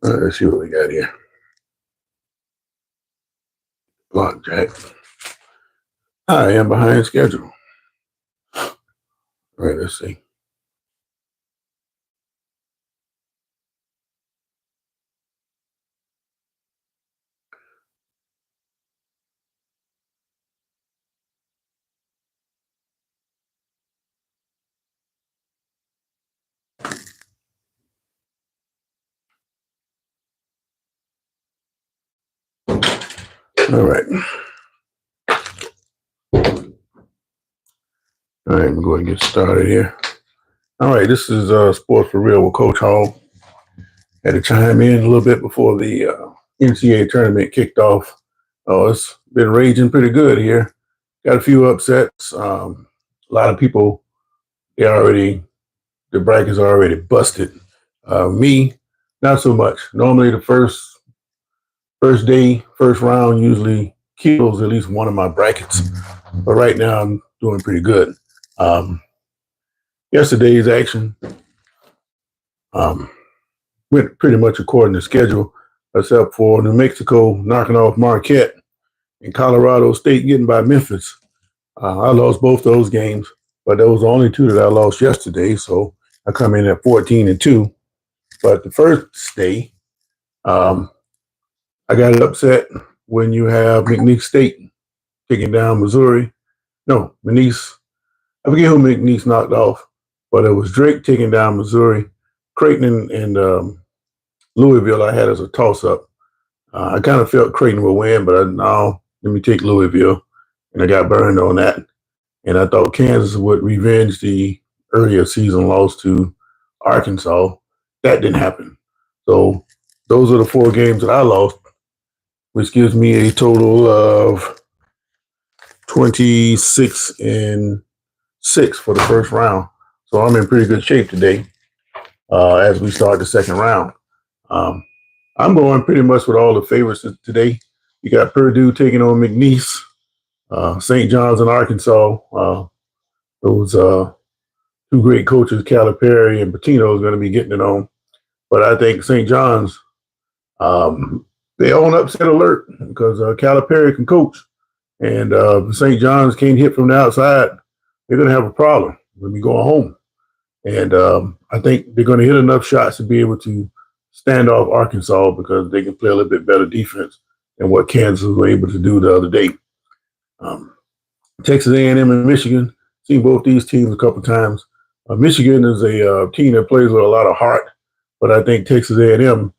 Let's see what we got here. Block jack. I am behind schedule. All right, let's see. All right. All right, I'm going to get started here. All right, this is Sports for Real with Coach Hall. Had to chime in a little bit before the NCAA tournament kicked off. Oh, it's been raging pretty good here. Got a few upsets. A lot of people, the brackets are already busted. Me, not so much. Normally, the first day, first round usually kills at least one of my brackets. But right now, I'm doing pretty good. Yesterday's action went pretty much according to schedule, except for New Mexico knocking off Marquette and Colorado State getting by Memphis. I lost both those games, but those were the only two that I lost yesterday, so I come in at 14-2. But the first day, I got it upset when you have McNeese State taking down Missouri. No, McNeese. I forget who McNeese knocked off, but it was Drake taking down Missouri. Creighton and Louisville I had as a toss-up. I kind of felt Creighton would win, but now let me take Louisville, and I got burned on that. And I thought Kansas would revenge the earlier season loss to Arkansas. That didn't happen. So those are the 4 games that I lost, which gives me a total of 26-6 for the first round. So I'm in pretty good shape today as we start the second round. I'm going pretty much with all the favorites today. You got Purdue taking on McNeese, St. John's and Arkansas. Those 2 great coaches, Calipari and Pitino, is going to be getting it on. But I think St. John's, they're on upset alert because Calipari can coach. And if St. John's can't hit from the outside, they're going to have a problem when we go home. And I think they're going to hit enough shots to be able to stand off Arkansas because they can play a little bit better defense than what Kansas was able to do the other day. Texas A&M and Michigan, seen both these teams a couple times. Michigan is a team that plays with a lot of heart, but I think Texas A&M,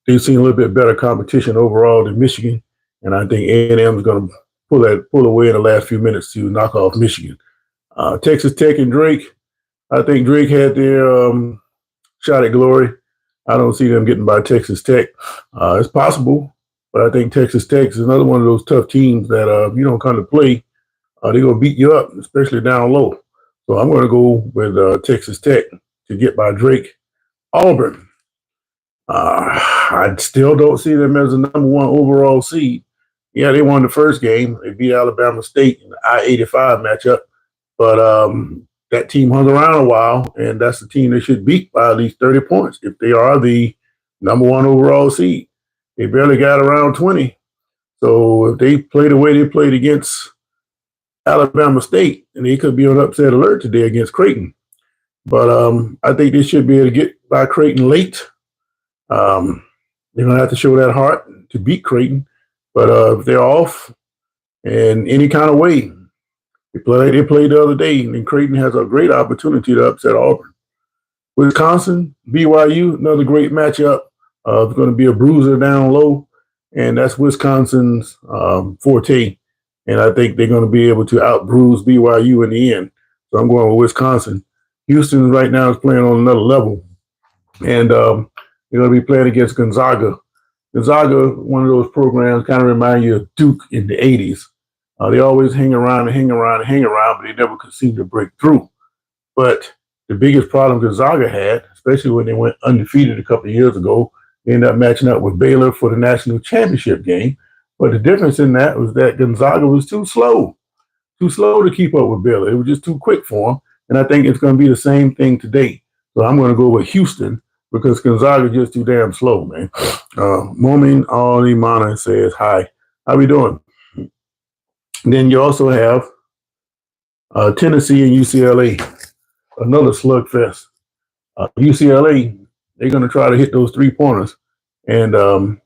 they've seen a little bit better competition overall than Michigan, and I think A&M is going to pull away in the last few minutes to knock off Michigan. Texas Tech and Drake, I think Drake had their shot at glory. I don't see them getting by Texas Tech. It's possible, but I think Texas Tech is another one of those tough teams that if you don't come to play, they're going to beat you up, especially down low. So I'm going to go with Texas Tech to get by Drake. Auburn, I still don't see them as the number 1 overall seed. Yeah, they won the first game. They beat Alabama State in the I-85 matchup. But that team hung around a while, and that's the team they should beat by at least 30 points if they are the number 1 overall seed. They barely got around 20. So if they play the way they played against Alabama State, and they could be on upset alert today against Creighton. But I think they should be able to get by Creighton late. They're going to have to show that heart to beat Creighton. But if they're off in any kind of way, they played the other day, and Creighton has a great opportunity to upset Auburn. Wisconsin, BYU, another great matchup. It's going to be a bruiser down low. and that's Wisconsin's forte. And I think they're going to be able to outbruise BYU in the end. So I'm going with Wisconsin. Houston right now is playing on another level, and they're going to be playing against Gonzaga. Gonzaga, one of those programs, kind of remind you of Duke in the '80s. They always hang around and hang around and hang around, but they never could seem to break through. But the biggest problem Gonzaga had, especially when they went undefeated a couple of years ago, they ended up matching up with Baylor for the national championship game. But the difference in that was that Gonzaga was too slow to keep up with Baylor. It was just too quick for them. And I think it's going to be the same thing today. So I'm going to go with Houston because Gonzaga is just too damn slow, man. Momin Alimana says, hi. How we doing? Then you also have Tennessee and UCLA, another slugfest. UCLA, they're going to try to hit those 3-pointers. And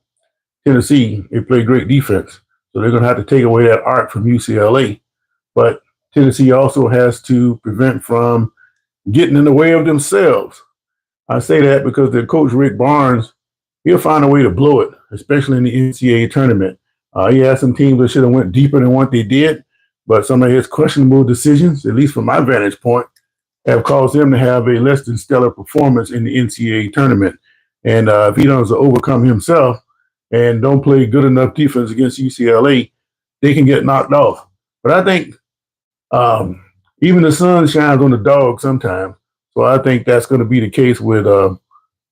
Tennessee, they play great defense. So they're going to have to take away that arc from UCLA. But Tennessee also has to prevent from getting in the way of themselves. I say that because their coach, Rick Barnes, he'll find a way to blow it, especially in the NCAA tournament. He has some teams that should have went deeper than what they did, but some of his questionable decisions, at least from my vantage point, have caused them to have a less than stellar performance in the NCAA tournament. And if he doesn't overcome himself and don't play good enough defense against UCLA, they can get knocked off. But I think even the sun shines on the dog sometimes. So I think that's going to be the case with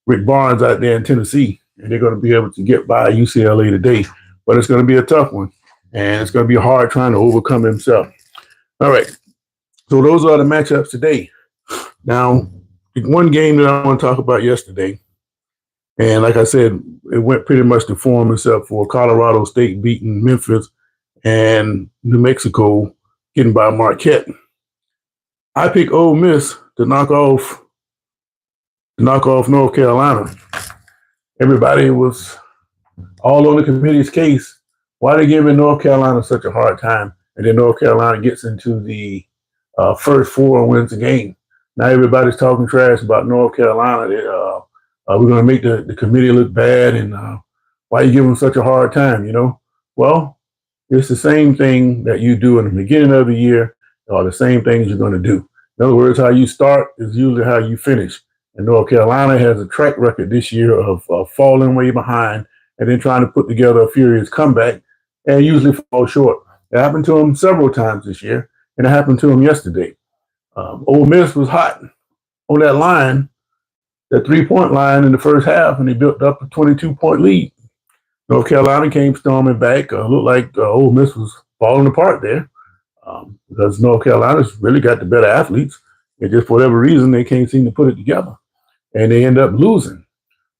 Rick Barnes out there in Tennessee. And they're going to be able to get by UCLA today. But it's going to be a tough one. And it's going to be hard trying to overcome himself. All right. So those are the matchups today. Now, one game that I want to talk about yesterday, and like I said, it went pretty much to form except for Colorado State beating Memphis and New Mexico getting by Marquette. I picked Ole Miss to knock off North Carolina. Everybody was all on the committee's case. Why are they giving North Carolina such a hard time? And then North Carolina gets into the first 4 and wins the game. Now everybody's talking trash about North Carolina. We're going to make the committee look bad, and why are you giving them such a hard time, you know? Well, it's the same thing that you do in the beginning of the year, or the same things you're going to do. In other words, how you start is usually how you finish. And North Carolina has a track record this year of falling way behind and then trying to put together a furious comeback and usually fall short. It happened to them several times this year, and it happened to them yesterday. Ole Miss was hot on that line, that 3-point line in the first half, and they built up a 22-point lead. North Carolina came storming back. Looked like Ole Miss was falling apart there because North Carolina's really got the better athletes. And just for whatever reason, they can't seem to put it together. And they end up losing.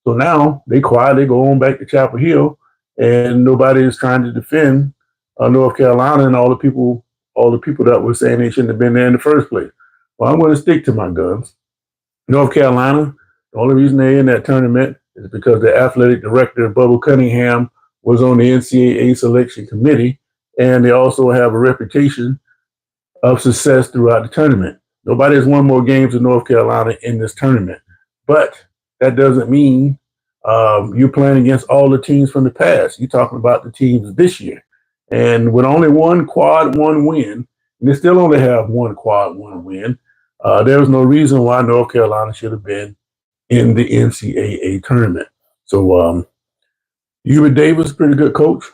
So now they quietly go on back to Chapel Hill, and nobody is trying to defend North Carolina and all the people that were saying they shouldn't have been there in the first place. Well, I'm going to stick to my guns. North Carolina, the only reason they're in that tournament is because the athletic director, Bubba Cunningham, was on the NCAA selection committee, and they also have a reputation of success throughout the tournament. Nobody has won more games than North Carolina in this tournament. But that doesn't mean you're playing against all the teams from the past. You're talking about the teams this year. And with only one quad one win, and they still only have one quad one win, there was no reason why North Carolina should have been in the NCAA tournament. So Hubert Davis, pretty good coach.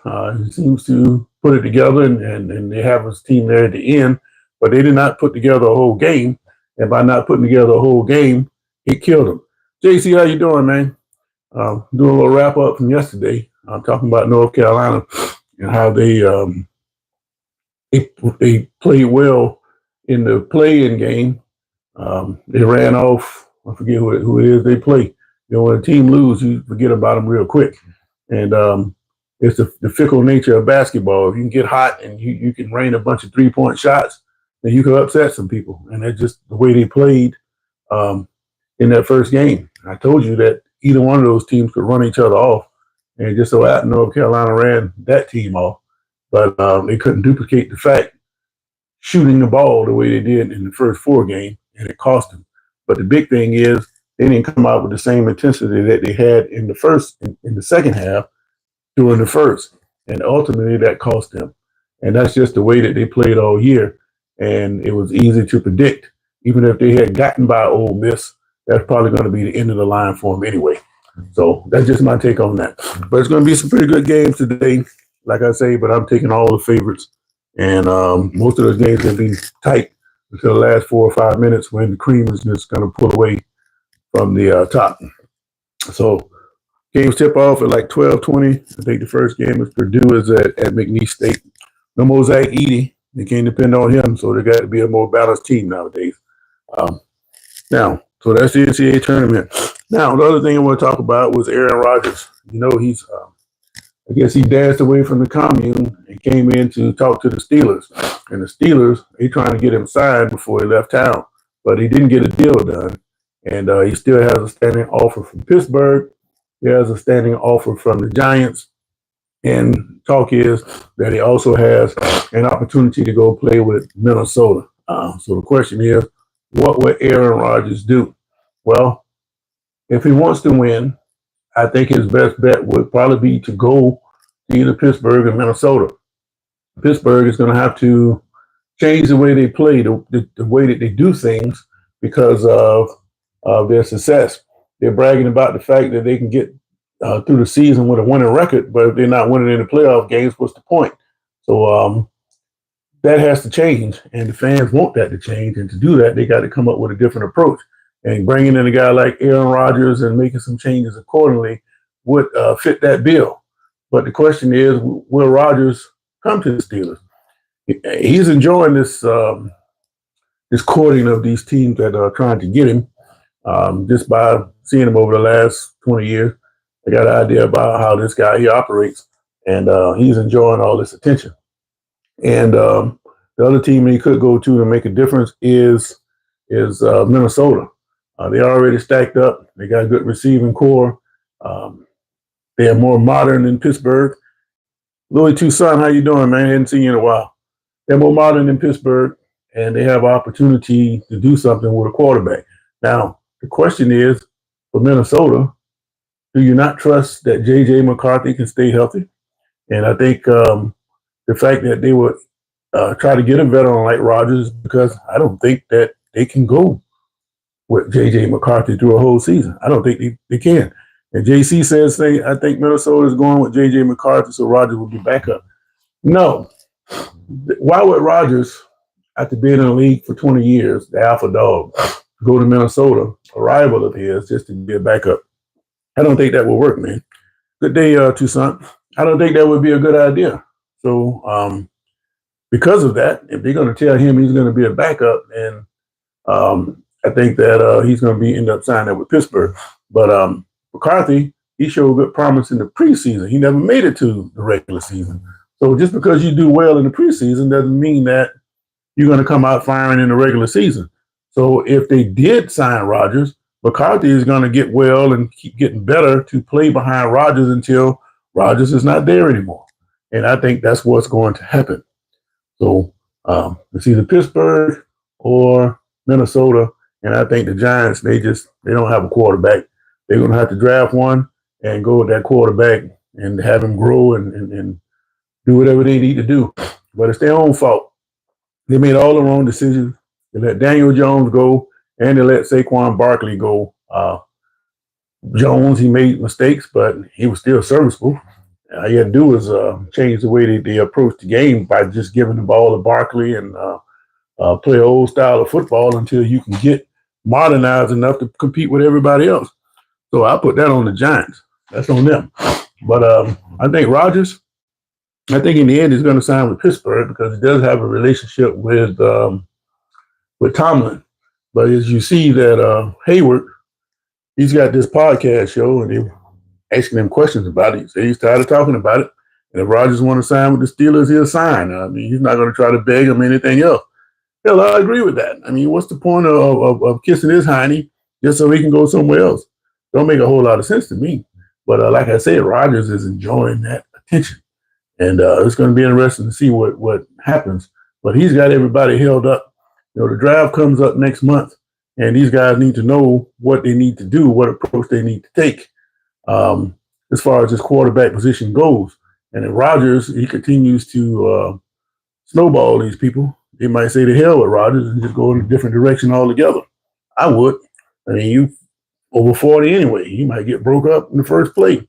He seems to put it together, and they have his team there at the end. But they did not put together a whole game. And by not putting together a whole game, it killed them. JC, how you doing, man? Doing a little wrap up from yesterday. I'm talking about North Carolina and how they played well in the play-in game. They ran off. I forget who it is they play. You know, when a team loses, you forget about them real quick. And it's the fickle nature of basketball. If you can get hot and you can rain a bunch of 3-point shots, then you can upset some people. And that's just the way they played in that first game. I told you that either one of those teams could run each other off. And just so happened North Carolina ran that team off. But they couldn't duplicate the fact shooting the ball the way they did in the first 4 games, and it cost them. But the big thing is they didn't come out with the same intensity that they had in the second half during the first. And ultimately that cost them. And that's just the way that they played all year. And it was easy to predict. Even if they had gotten by Ole Miss, that's probably going to be the end of the line for them anyway. So that's just my take on that. But it's going to be some pretty good games today, like I say, but I'm taking all the favorites. And most of those games are going to be tight until the last 4 or 5 minutes when the cream is just going to pull away from the top. So games tip off at like 12:20. I think the first game is Purdue is at McNeese State. No more Zach Edey. They can't depend on him, so they got to be a more balanced team nowadays. Now, so that's the NCAA tournament. Now, the other thing I want to talk about was Aaron Rodgers. You know, he's, I guess he danced away from the commune and came in to talk to the Steelers. And the Steelers, they trying to get him signed before he left town, but he didn't get a deal done. And he still has a standing offer from Pittsburgh. He has a standing offer from the Giants. And talk is that he also has an opportunity to go play with Minnesota. So the question is, what would Aaron Rodgers do? Well, if he wants to win, I think his best bet would probably be to go to either Pittsburgh or Minnesota. Pittsburgh is going to have to change the way they play, the way that they do things because of their success. They're bragging about the fact that they can get through the season with a winning record, but if they're not winning in the playoff games, what's the point? So that has to change, and the fans want that to change. And to do that, they got to come up with a different approach. And bringing in a guy like Aaron Rodgers and making some changes accordingly would fit that bill. But the question is, will Rodgers come to the Steelers? He's enjoying this this courting of these teams that are trying to get him. Just by seeing him over the last 20 years, I got an idea about how this guy here operates, and he's enjoying all this attention. And the other team he could go to make a difference is Minnesota. They already stacked up. They got a good receiving core. They are more modern than Pittsburgh. Louis Toussaint, how you doing, man? Hadn't seen you in a while. They're more modern than Pittsburgh, and they have opportunity to do something with a quarterback. Now, the question is, for Minnesota, do you not trust that J.J. McCarthy can stay healthy? And I think the fact that they would try to get a veteran like Rodgers, because I don't think that they can go with J.J. McCarthy through a whole season. I don't think they can. And JC says, I think Minnesota is going with J.J. McCarthy, so Rodgers will be back up. No. Why would Rodgers, after being in the league for 20 years, the alpha dog, go to Minnesota, a rival of his, just to be a backup? I don't think that would work, man. Good day, Toussaint. I don't think that would be a good idea. So because of that, if they're going to tell him he's going to be a backup, and I think that he's going to end up signing up with Pittsburgh. But McCarthy, he showed good promise in the preseason. He never made it to the regular season. So just because you do well in the preseason doesn't mean that you're going to come out firing in the regular season. So if they did sign Rodgers, McCarthy is going to get well and keep getting better to play behind Rodgers until Rodgers is not there anymore. And I think that's what's going to happen. So it's either Pittsburgh or Minnesota. And I think the Giants, they don't have a quarterback. They're going to have to draft one and go with that quarterback and have him grow and do whatever they need to do. But it's their own fault. They made all the wrong decisions. They let Daniel Jones go, and they let Saquon Barkley go. Jones, he made mistakes, but he was still serviceable. All you had to do was change the way they approach the game by just giving the ball to Barkley and play an old style of football until you can get modernized enough to compete with everybody else. So I put that on the Giants. That's on them. But I think Rodgers, I think in the end he's going to sign with Pittsburgh because he does have a relationship with Tomlin. But as you see that Hayward, he's got this podcast show and they're asking him questions about it. He said he's tired of talking about it. And if Rodgers want to sign with the Steelers, he'll sign. I mean, he's not going to try to beg him anything else. Hell, I agree with that. I mean, what's the point of kissing his hiney just so he can go somewhere else? Don't make a whole lot of sense to me. But like I said, Rodgers is enjoying that attention. And it's going to be interesting to see what happens. But he's got everybody held up. You know, the draft comes up next month, and these guys need to know what they need to do, what approach they need to take. as far as his quarterback position goes. And if Rodgers, he continues to snowball these people, they might say to hell with Rodgers and just go in a different direction altogether. I would. I mean, you over 40 anyway. He might get broke up in the first place.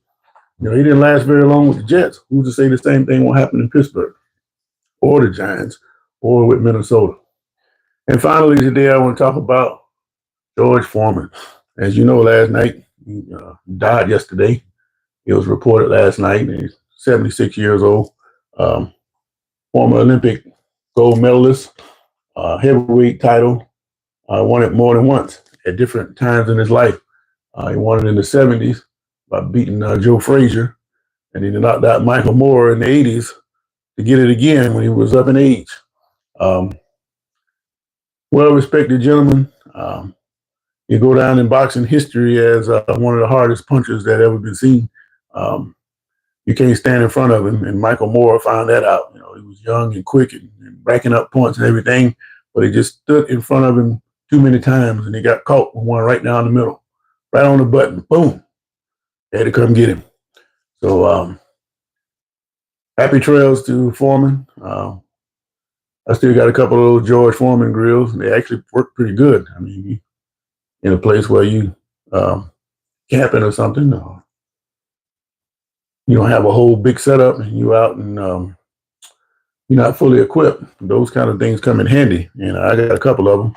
You know, he didn't last very long with the Jets. Who's to say the same thing won't happen in Pittsburgh or the Giants or with Minnesota? And finally, today I want to talk about George Foreman. As you know, last night, he died yesterday. It was reported last night. He's 76 years old. Former Olympic gold medalist, heavyweight title. Won it more than once at different times in his life. He won it in the 70s by beating Joe Frazier. And he knocked out Michael Moore in the 80s to get it again when he was up in age. Well-respected gentleman. You go down in boxing history as one of the hardest punchers that ever been seen. You can't stand in front of him, and Michael Moore found that out. You know, he was young and quick and racking up points and everything, but he just stood in front of him too many times, and he got caught with one right down the middle, right on the button. Boom! They had to come get him. So happy trails to Foreman. I still got a couple of those George Foreman grills. They actually work pretty good. I mean, in a place where you camping or something, you don't have a whole big setup and you out and you're not fully equipped. Those kind of things come in handy. And I got a couple of them.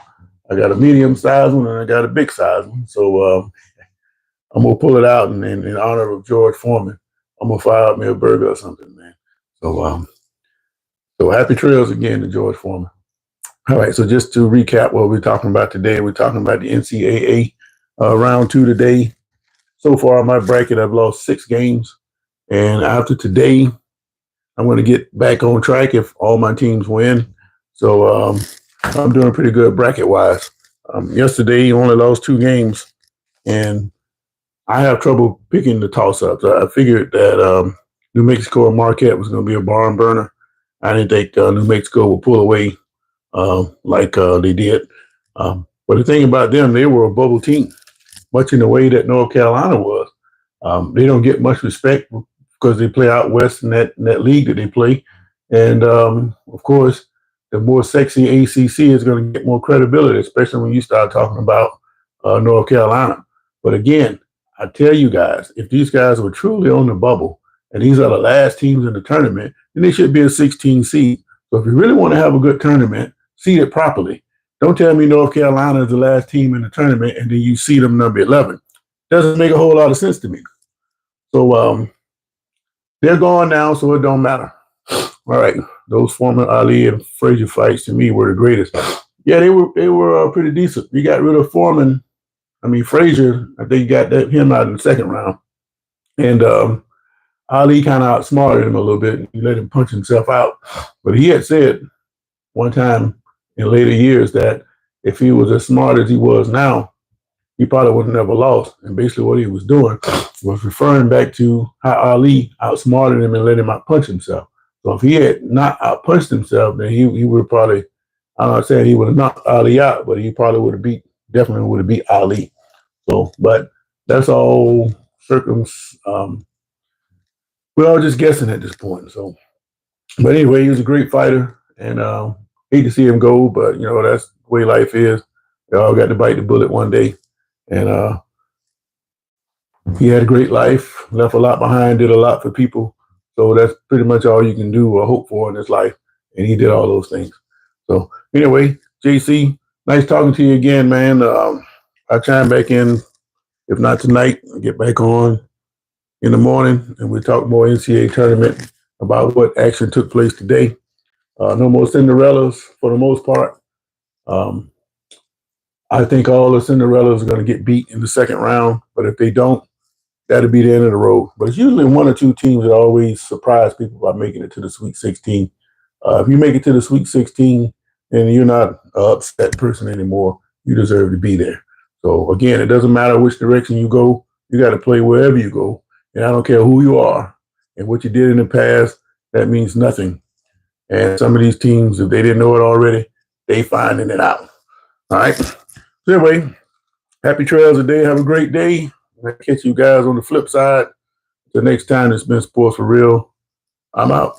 I got a medium size one and I got a big size one. So I'm going to pull it out and in honor of George Foreman. I'm going to fire up me a burger or something, man. So happy trails again to George Foreman. All right, so just to recap what we're talking about today, we're talking about the NCAA round 2 today. So far in my bracket, I've lost 6 games. And after today, I'm going to get back on track if all my teams win. So I'm doing pretty good bracket-wise. Yesterday, you only lost 2 games, and I have trouble picking the toss-ups. I figured that New Mexico and Marquette was going to be a barn burner. I didn't think New Mexico would pull away like they did. But the thing about them, they were a bubble team, much in the way that North Carolina was. They don't get much respect because they play out west in that league that they play. And, of course, the more sexy ACC is going to get more credibility, especially when you start talking about North Carolina. But again, I tell you guys, if these guys were truly on the bubble and these are the last teams in the tournament, then they should be a 16 seed. So if you really want to have a good tournament, seed it properly. Don't tell me North Carolina is the last team in the tournament and then you seed them number 11. Doesn't make a whole lot of sense to me. So they're gone now, so it don't matter. All right, those former Ali and Frazier fights to me were the greatest. Yeah, they were pretty decent. You got rid of Foreman. I mean Frazier. I think you got him out in the second round, and Ali kind of outsmarted him a little bit. He let him punch himself out, but he had said one time in later years that if he was as smart as he was now, he probably would have never lost. And basically what he was doing was referring back to how Ali outsmarted him and let him outpunch himself. So if he had not outpunched himself, then he would probably, I'm not saying he would have knocked Ali out, but he probably would have definitely would have beat Ali. So, but that's all we're all just guessing at this point. So, but anyway, he was a great fighter and hate to see him go, but you know, that's the way life is. They all got to bite the bullet one day. And he had a great life, left a lot behind, did a lot for people. So that's pretty much all you can do or hope for in this life. And he did all those things. So anyway, JC, nice talking to you again, man. I'll chime back in, if not tonight, I'll get back on in the morning and we'll talk more NCAA tournament about what action took place today. No more Cinderellas for the most part. I think all the Cinderellas are going to get beat in the second round, but if they don't, that'll be the end of the road. But it's usually 1 or 2 teams that always surprise people by making it to the Sweet 16. If you make it to the Sweet 16, then you're not an upset person anymore. You deserve to be there. So again, it doesn't matter which direction you go. You got to play wherever you go. And I don't care who you are and what you did in the past. That means nothing. And some of these teams, if they didn't know it already, they finding it out. All right. So anyway, happy trails today. Have a great day. I'll catch you guys on the flip side. Till next time, it's been Sports for Real. I'm out.